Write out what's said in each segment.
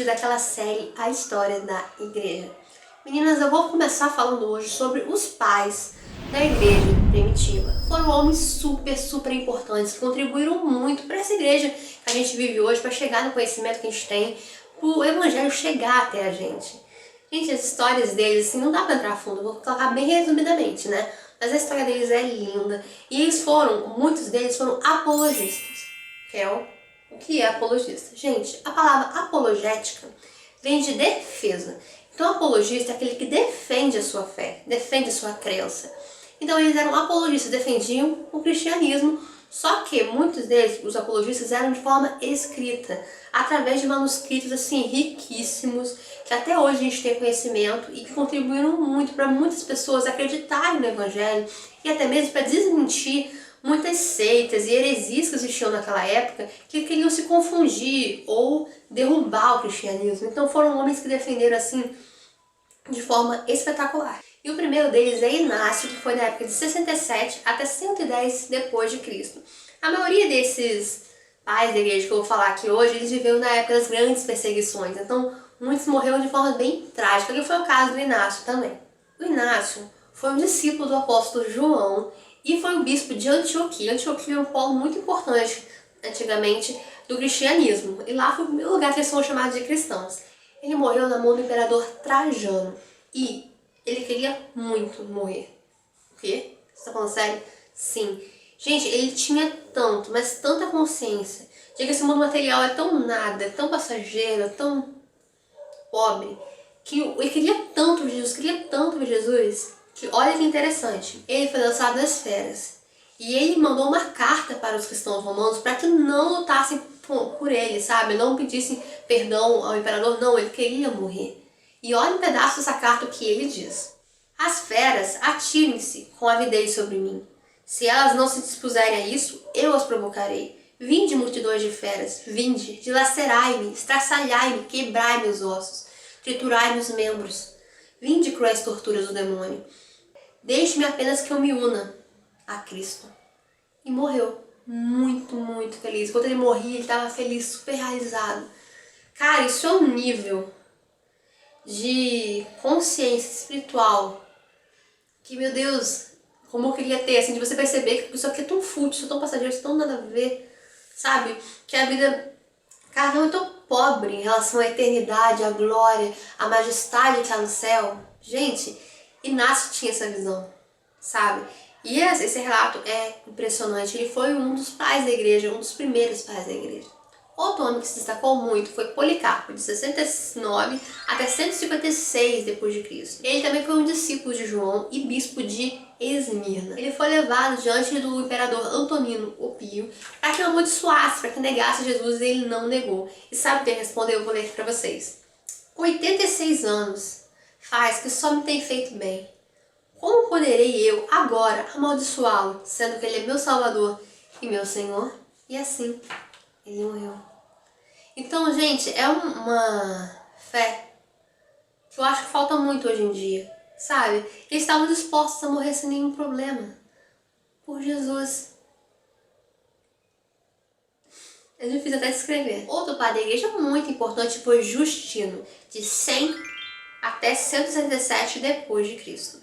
daquela série A História da Igreja. Meninas, eu vou começar falando hoje sobre os pais da igreja primitiva. Foram homens super importantes, que contribuíram muito para essa igreja que a gente vive hoje, para chegar no conhecimento que a gente tem, para o evangelho chegar até a gente. Gente, as histórias deles, assim, não dá para entrar a fundo, vou colocar bem resumidamente, né? Mas a história deles é linda. E eles muitos deles foram apologistas. O que é apologista? Gente, a palavra apologética vem de defesa. Então, apologista é aquele que defende a sua fé, defende a sua crença. Então, eles eram apologistas, defendiam o cristianismo, só que muitos deles, os apologistas, eram de forma escrita, através de manuscritos assim riquíssimos, que até hoje a gente tem conhecimento e que contribuíram muito para muitas pessoas acreditarem no evangelho e até mesmo para desmentir muitas seitas e heresias que existiam naquela época que queriam se confundir ou derrubar o cristianismo. Então foram homens que defenderam assim de forma espetacular. E o primeiro deles é Inácio, que foi na época de 67 até 110 depois de Cristo. A maioria desses pais da igreja que eu vou falar aqui hoje, eles viveram na época das grandes perseguições. Então, muitos morreram de forma bem trágica, que foi o caso do Inácio também. O Inácio foi um discípulo do apóstolo João e foi o bispo de Antioquia. Antioquia era um polo muito importante, antigamente, do cristianismo. E lá foi o primeiro lugar que eles foram chamados de cristãos. Ele morreu na mão do imperador Trajano. E ele queria muito morrer. O quê? Você tá falando sério? Sim. Gente, ele tinha tanto, mas tanta consciência de que esse mundo material é tão nada, é tão passageiro, é tão pobre, que ele queria tanto ver Jesus, que olha que interessante. Ele foi lançado nas feras. E ele mandou uma carta para os cristãos romanos para que não lutassem por ele, sabe? Não pedissem perdão ao imperador, não, ele queria morrer. E olha um pedaço dessa carta o que ele diz. As feras atirem-se com avidez sobre mim. Se elas não se dispuserem a isso, eu as provocarei. Vinde, multidões de feras, vinde, dilacerai-me, estraçalhai-me, quebrai-me os ossos, triturai-me os membros. Vinde, cruéis torturas do demônio. Deixe-me apenas que eu me una a Cristo. E morreu. Muito feliz. Quando ele morria, ele estava feliz, super realizado. Cara, isso é um nível de consciência espiritual que, meu Deus, como eu queria ter, assim, de você perceber que isso aqui é tão fútil, isso é tão passageiro, isso é tão nada a ver, sabe? Que a vida, cara, não é tão pobre em relação à eternidade, à glória, à majestade que está no céu. Gente, Inácio tinha essa visão, sabe? E esse relato é impressionante. Ele foi um dos pais da igreja, um dos primeiros pais da igreja. Outro homem que se destacou muito foi Policarpo, de 69 até 156 depois de Cristo. Ele também foi um discípulo de João e bispo de Esmirna. Ele foi levado diante do imperador Antonino o Pio para que o amaldiçoasse, para que negasse Jesus, e ele não negou. E sabe o que ele respondeu? Eu vou ler aqui para vocês. 86 anos faz que só me tem feito bem. Como poderei eu agora amaldiçoá-lo, sendo que ele é meu Salvador e meu Senhor? E assim ele morreu. Então, gente, é uma fé que eu acho que falta muito hoje em dia, sabe? Eles estavam dispostos a morrer sem nenhum problema por Jesus. É difícil até escrever. Outro pai da igreja muito importante foi Justino, de 100 até 167 depois de Cristo.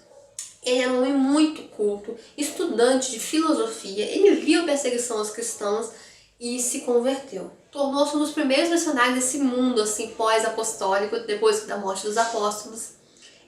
Ele era um homem muito culto, estudante de filosofia, ele viu perseguição aos cristãos e se converteu. Tornou-se um dos primeiros missionários desse mundo assim pós-apostólico, depois da morte dos apóstolos.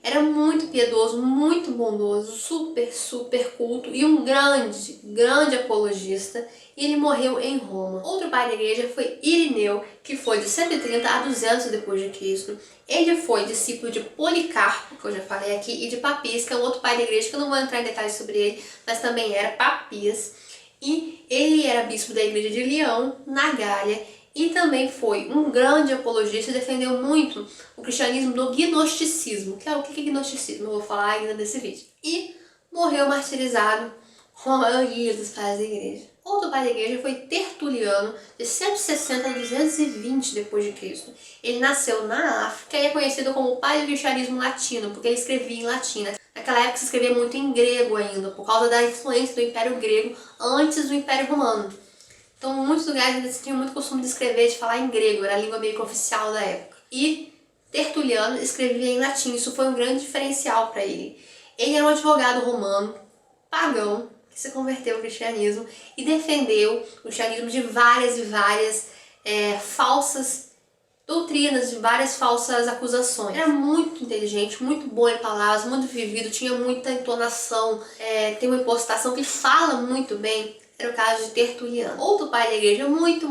Era muito piedoso, muito bondoso, super culto e um grande apologista, e ele morreu em Roma. Outro pai da igreja foi Irineu, que foi de 130 a 200 depois de Cristo. Ele foi discípulo de Policarpo, que eu já falei aqui, e de Papias, que é um outro pai da igreja, que eu não vou entrar em detalhes sobre ele, mas também era Papias. E ele era bispo da igreja de Leão, na Gália, e também foi um grande apologista e defendeu muito o cristianismo do gnosticismo, que é o que é gnosticismo, eu vou falar ainda nesse vídeo. E morreu martirizado com a maioria dos pais da igreja. Outro pai da igreja foi Tertuliano, de 160 a 220 depois de Cristo. Ele nasceu na África e é conhecido como o pai do cristianismo latino, porque ele escrevia em latim. Naquela época se escrevia muito em grego ainda, por causa da influência do Império Grego antes do Império Romano. Então, em muitos lugares eles tinham muito costume de escrever, de falar em grego, era a língua meio que oficial da época. E Tertuliano escrevia em latim, isso foi um grande diferencial para ele. Ele era um advogado romano, pagão, que se converteu ao cristianismo e defendeu o cristianismo de várias e várias falsas doutrinas, de várias falsas acusações. Era muito inteligente, muito bom em palavras, muito vivido, tinha muita entonação, tem uma impostação que fala muito bem. Era o caso de Tertuliano. Outro pai da igreja muito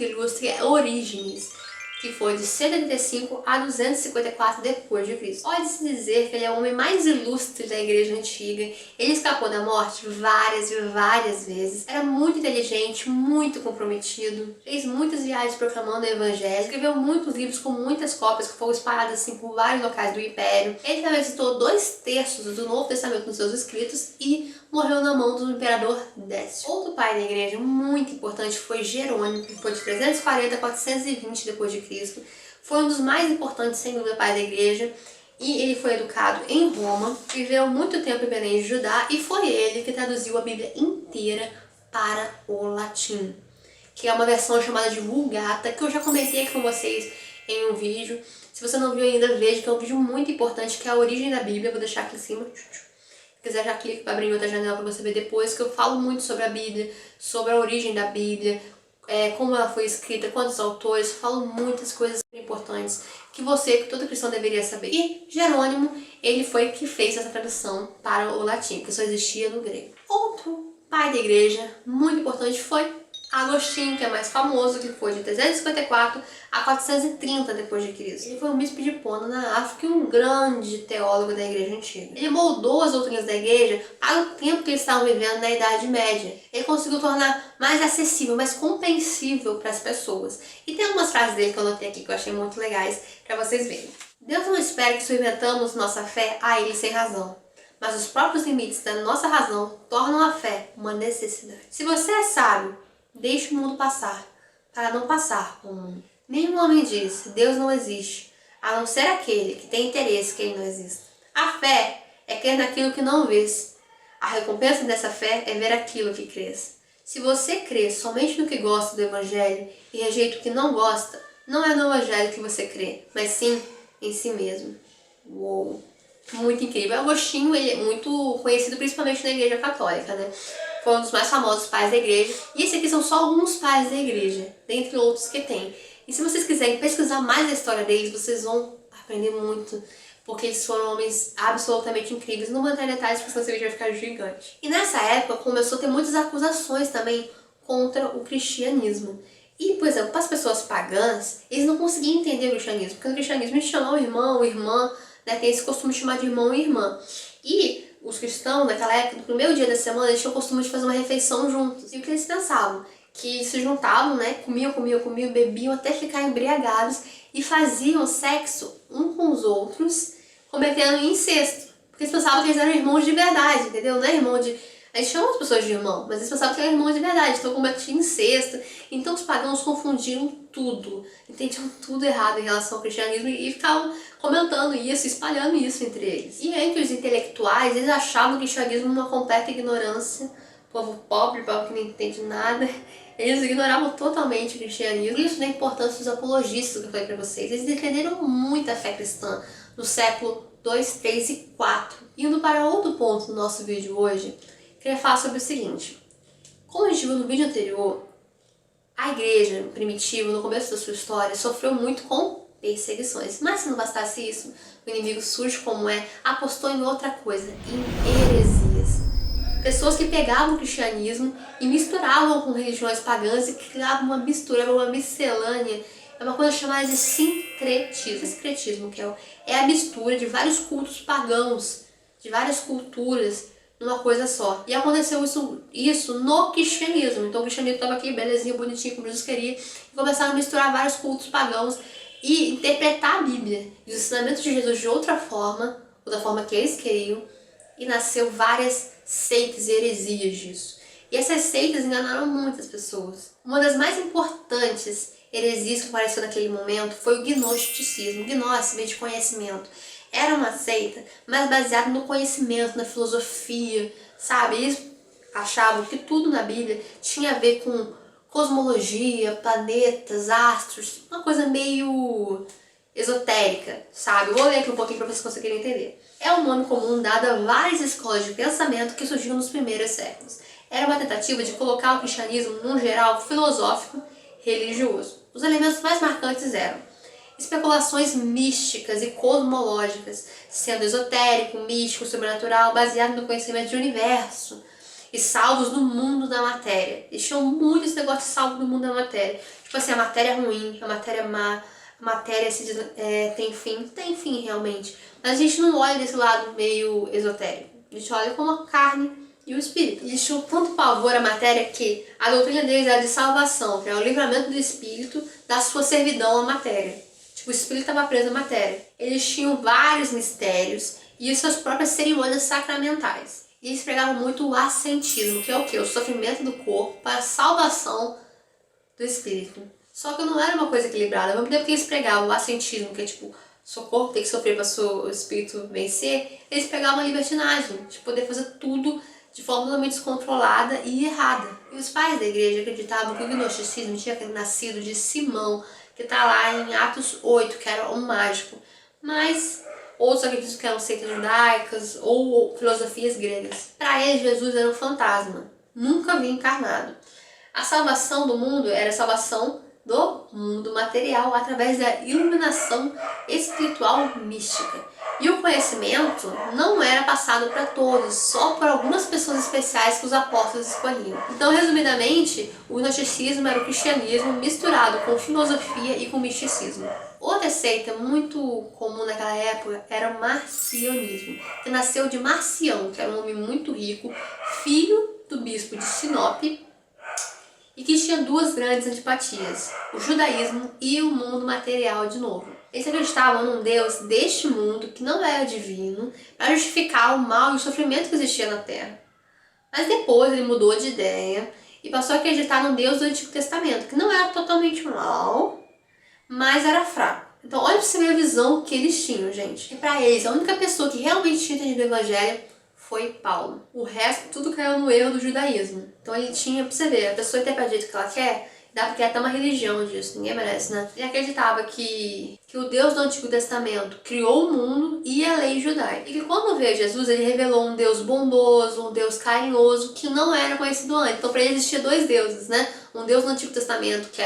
ilustre é Orígenes, que foi de 185 a 254 depois de Cristo. Pode-se dizer que ele é o homem mais ilustre da igreja antiga. Ele escapou da morte várias e várias vezes. Era muito inteligente, muito comprometido. Fez muitas viagens proclamando o evangelho. Escreveu muitos livros com muitas cópias que foram espalhadas assim por vários locais do império. Ele também citou 2/3 do Novo Testamento nos seus escritos e morreu na mão do imperador Décio. Outro pai da igreja muito importante foi Jerônimo, que foi de 340 a 420 depois de Cristo. Foi um dos mais importantes, sem dúvida, pais da igreja. E ele foi educado em Roma, viveu muito tempo em Belém de Judá e foi ele que traduziu a Bíblia inteira para o latim, que é uma versão chamada de Vulgata, que eu já comentei aqui com vocês em um vídeo. Se você não viu ainda, veja, que é um vídeo muito importante, que é a origem da Bíblia. Vou deixar aqui em cima. Se quiser, já clica para abrir outra janela para você ver depois, que eu falo muito sobre a Bíblia, sobre a origem da Bíblia, como ela foi escrita, quantos autores, falo muitas coisas importantes que todo cristão deveria saber. E Jerônimo, ele foi que fez essa tradução para o latim, que só existia no grego. Outro pai da igreja muito importante foi Agostinho, que é mais famoso, que foi de 354 a 430 depois de Cristo. Ele foi um bispo de Hipona, na África, e um grande teólogo da igreja antiga. Ele moldou as doutrinas da igreja para o tempo que eles estavam vivendo na Idade Média. Ele conseguiu tornar mais acessível, mais compreensível para as pessoas. E tem algumas frases dele que eu anotei aqui que eu achei muito legais para vocês verem. Deus não espera que submetamos nossa fé a Ele sem razão, mas os próprios limites da nossa razão tornam a fé uma necessidade. Se você é sábio, deixe o mundo passar, para não passar com o mundo. Nenhum homem diz, Deus não existe, a não ser aquele que tem interesse que ele não exista. A fé é crer naquilo que não vês. A recompensa dessa fé é ver aquilo que crês. Se você crê somente no que gosta do evangelho e rejeita o que não gosta, não é no evangelho que você crê, mas sim em si mesmo. Uou! Muito incrível. Agostinho, ele é muito conhecido principalmente na igreja católica, né? Foi um dos mais famosos pais da igreja. E esses aqui são só alguns pais da igreja, dentre outros que tem. E se vocês quiserem pesquisar mais a história deles, vocês vão aprender muito, porque eles foram homens absolutamente incríveis. Não vou entrar em detalhes, porque senão esse vídeo vai ficar gigante. E nessa época começou a ter muitas acusações também contra o cristianismo. E, por exemplo, para as pessoas pagãs, eles não conseguiam entender o cristianismo, porque no cristianismo a gente chama o irmão, irmã, né, tem esse costume de chamar de irmão e irmã. E os cristãos, naquela época, no primeiro dia da semana, eles tinham o costume de fazer uma refeição juntos. E o que eles pensavam? Que se juntavam, né, comiam, bebiam até ficar embriagados e faziam sexo um com os outros, cometendo incesto. Porque eles pensavam que eles eram irmãos de verdade, entendeu? Não é irmão de... A gente chama as pessoas de irmão, mas eles pensavam que eram irmãos de verdade, então cometiam incesto. Então os pagãos confundiram tudo, entendiam tudo errado em relação ao cristianismo e ficavam comentando isso, espalhando isso entre eles. E entre os intelectuais, eles achavam o cristianismo uma completa ignorância, povo pobre que não entende nada. Eles ignoravam totalmente o cristianismo. Isso da importância dos apologistas que eu falei pra vocês. Eles defenderam muito a fé cristã no século 2, 3 e 4. Indo para outro ponto do nosso vídeo hoje, queria falar sobre o seguinte. Como a gente viu no vídeo anterior, a igreja primitiva, no começo da sua história, sofreu muito com perseguições. Mas se não bastasse isso, o inimigo surge como apostou em outra coisa, em heresias. Pessoas que pegavam o cristianismo e misturavam com religiões pagãs e criavam uma mistura, uma miscelânea. É uma coisa chamada de sincretismo. Sincretismo, que é a mistura de vários cultos pagãos, de várias culturas, numa coisa só. E aconteceu isso no cristianismo. Então o cristianismo estava aqui, belezinho, bonitinho, como Jesus queria, e começaram a misturar vários cultos pagãos e interpretar a Bíblia e os ensinamentos de Jesus de outra forma, ou da forma que eles queriam, e nasceu várias seitas e heresias disso. E essas seitas enganaram muitas pessoas. Uma das mais importantes heresias que apareceu naquele momento foi o gnosticismo. Gnose veio de conhecimento. Era uma seita, mas baseada no conhecimento, na filosofia, sabe? Eles achavam que tudo na Bíblia tinha a ver com cosmologia, planetas, astros, uma coisa meio esotérica, sabe? Eu vou ler aqui um pouquinho para vocês conseguirem entender. É um nome comum dado a várias escolas de pensamento que surgiram nos primeiros séculos. Era uma tentativa de colocar o cristianismo num geral filosófico religioso. Os elementos mais marcantes eram especulações místicas e cosmológicas, sendo esotérico, místico, sobrenatural, baseado no conhecimento de universo, e salvos no mundo da matéria. Eles tinham muito esse negócio de salvo no mundo da matéria. Tipo assim, a matéria é ruim, a matéria é má, a matéria tem fim realmente. Mas a gente não olha desse lado meio esotérico. A gente olha como a carne e o espírito. Eles tinham tanto pavor à matéria que a doutrina deles era de salvação, que era o livramento do espírito da sua servidão à matéria. Tipo, o espírito estava preso à matéria. Eles tinham vários mistérios e suas próprias cerimônias sacramentais. E eles pregavam muito o ascentismo, que é o quê? O sofrimento do corpo para a salvação do espírito. Só que não era uma coisa equilibrada. Ao mesmo tempo que eles pregavam o ascentismo, que é tipo, seu corpo tem que sofrer para o espírito vencer, eles pregavam a libertinagem, de poder fazer tudo de forma totalmente descontrolada e errada. E os pais da igreja acreditavam que o gnosticismo tinha nascido de Simão, que está lá em Atos 8, que era um mágico. Mas outros acreditam que eram seitas judaicas ou filosofias gregas. Para eles, Jesus era um fantasma, nunca havia encarnado. A salvação do mundo era a salvação do mundo material através da iluminação espiritual mística. E o conhecimento não era passado para todos, só por algumas pessoas especiais que os apóstolos escolhiam. Então, resumidamente, o gnosticismo era o cristianismo misturado com filosofia e com misticismo. Outra seita muito comum naquela época era o marcionismo, que nasceu de Marcião, que era um homem muito rico, filho do bispo de Sinope, e que tinha duas grandes antipatias, o judaísmo e o mundo material de novo. Eles acreditavam num Deus deste mundo, que não era divino, para justificar o mal e o sofrimento que existia na Terra. Mas depois ele mudou de ideia e passou a acreditar num Deus do Antigo Testamento, que não era totalmente mal, mas era fraco. Então olha pra você ver a visão que eles tinham, gente. E para eles, a única pessoa que realmente tinha entendido o Evangelho foi Paulo. O resto, tudo caiu no erro do judaísmo. Então ele tinha, pra você ver, a pessoa interpreta do jeito que ela quer, dá pra criar até uma religião disso, ninguém merece, né? Ele acreditava que o Deus do Antigo Testamento criou o mundo e a lei judaica. E que quando veio Jesus, ele revelou um Deus bondoso, um Deus carinhoso, que não era conhecido antes. Então pra ele existia dois deuses, né? Um Deus no Antigo Testamento, que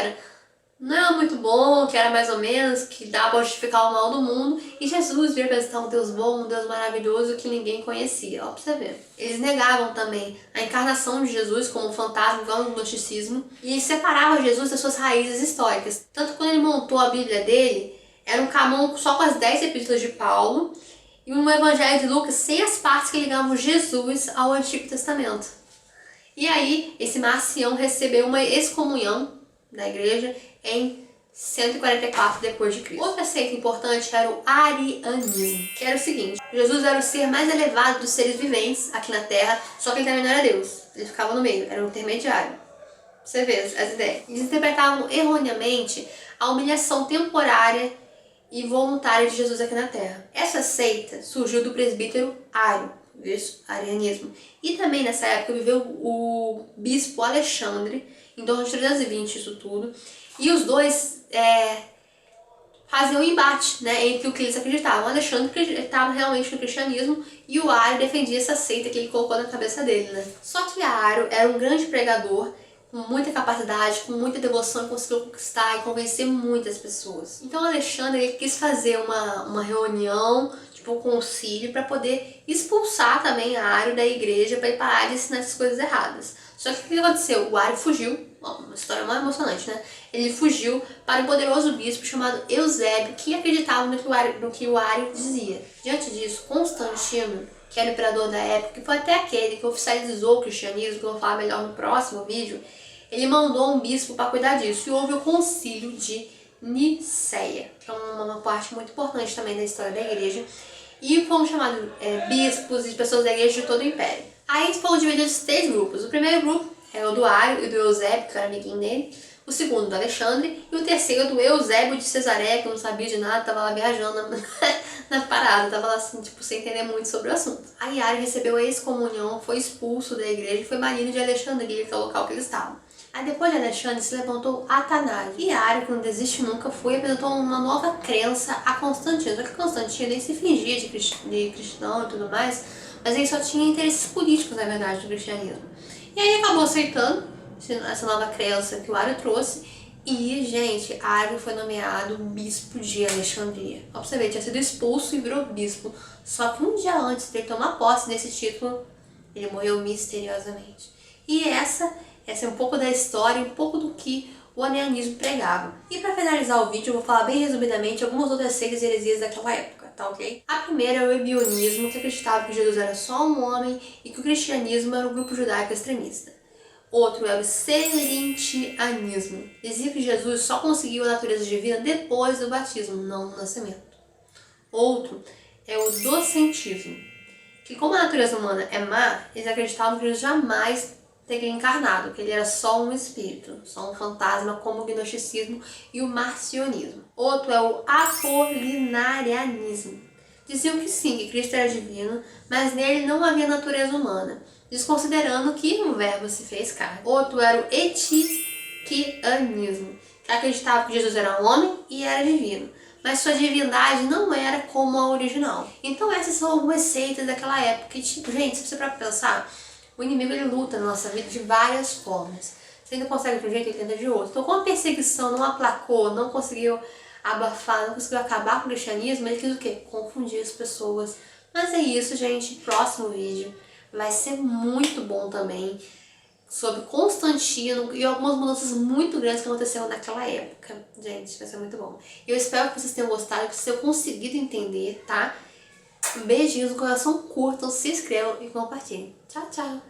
não era muito bom, que era mais ou menos, que dá para justificar o mal do mundo, e Jesus veio apresentar um Deus bom, um Deus maravilhoso que ninguém conhecia, ó pra você ver. Eles negavam também a encarnação de Jesus como um fantasma, igual no gnosticismo, e separavam Jesus das suas raízes históricas. Tanto que quando ele montou a Bíblia dele, era um camão só com as 10 epístolas de Paulo, e um evangelho de Lucas sem as partes que ligavam Jesus ao Antigo Testamento. E aí, esse Marcião recebeu uma excomunhão da igreja em 144 depois de Cristo. Outra seita importante era o arianismo, que era o seguinte: Jesus era o ser mais elevado dos seres viventes aqui na Terra, só que ele também não era Deus, ele ficava no meio, era um intermediário. Você vê as ideias. Eles interpretavam erroneamente a humilhação temporária e voluntária de Jesus aqui na Terra. Essa seita surgiu do presbítero Ário, isso, arianismo. E também nessa época viveu o bispo Alexandre, em torno de 320 isso tudo. E os dois faziam um embate, né, entre o que eles acreditavam. O Alexandre acreditava realmente no cristianismo e o Ário defendia essa seita que ele colocou na cabeça dele, né. Só que Ário era um grande pregador, com muita capacidade, com muita devoção, e conseguiu conquistar e convencer muitas pessoas. Então Alexandre ele quis fazer uma reunião, tipo um concílio, para poder expulsar também Ário da igreja, para ele parar de ensinar essas coisas erradas. Só que o que aconteceu? O Ário fugiu, uma história mais emocionante, né? Ele fugiu para um poderoso bispo chamado Eusébio, que acreditava no que o Ário dizia. Diante disso, Constantino, que era o imperador da época, que foi até aquele que oficializou o cristianismo, que eu vou falar melhor no próximo vídeo, ele mandou um bispo para cuidar disso. E houve o concílio de Niceia, que é uma parte muito importante também da história da igreja. E foram chamados bispos e pessoas da igreja de todo o império. Aí foram divididos em 3 grupos. O primeiro grupo era o do Ário e do Eusébio, que era amiguinho dele. O segundo do Alexandre. E o terceiro do Eusébio de Cesareia, que não sabia de nada, estava lá viajando na parada, tava lá assim, tipo, sem entender muito sobre o assunto. Aí Ario recebeu a excomunhão, foi expulso da igreja e foi banido de Alexandria, que é o local que eles estavam. Aí depois de Alexandre se levantou Atanásio. E Ario, que não desiste nunca, foi e apresentou uma nova crença a Constantino. Só que Constantino nem se fingia de cristão e tudo mais, mas ele só tinha interesses políticos, na verdade, do cristianismo. E aí acabou aceitando essa nova crença que o Ario trouxe. E, gente, Ario foi nomeado bispo de Alexandria. Ó, pra você ver, tinha sido expulso e virou bispo. Só que um dia antes de ele tomar posse desse título, ele morreu misteriosamente. E essa é um pouco da história, um pouco do que o arianismo pregava. E para finalizar o vídeo, eu vou falar bem resumidamente algumas outras seitas e heresias daquela época, tá ok? A primeira é o ebionismo, que acreditava que Jesus era só um homem e que o cristianismo era um grupo judaico extremista. Outro é o serentianismo. Dizia que Jesus só conseguiu a natureza divina depois do batismo, não no nascimento. Outro é o docentismo, que como a natureza humana é má, eles acreditavam que Jesus jamais teria encarnado, que ele era só um espírito, só um fantasma, como o gnosticismo e o marcionismo. Outro é o apolinarianismo. Diziam que sim, que Cristo era divino, mas nele não havia natureza humana, desconsiderando que o verbo se fez carne. Outro era o etiquianismo, que acreditava que Jesus era homem e era divino, mas sua divindade não era como a original. Então essas são algumas seitas daquela época. E tipo, gente, se você para pensar, o inimigo ele luta na nossa vida de várias formas. Você ainda consegue de um jeito, ele tenta de outro. Então como a perseguição não aplacou, não conseguiu abafar, não conseguiu acabar com o cristianismo, ele quis o quê? Confundir as pessoas. Mas é isso, gente. Próximo vídeo vai ser muito bom também, sobre Constantino e algumas mudanças muito grandes que aconteceram naquela época. Gente, vai ser muito bom. Eu espero que vocês tenham gostado, que vocês tenham conseguido entender, tá? Beijinhos no coração, curtam, se inscrevam e compartilhem. Tchau, tchau!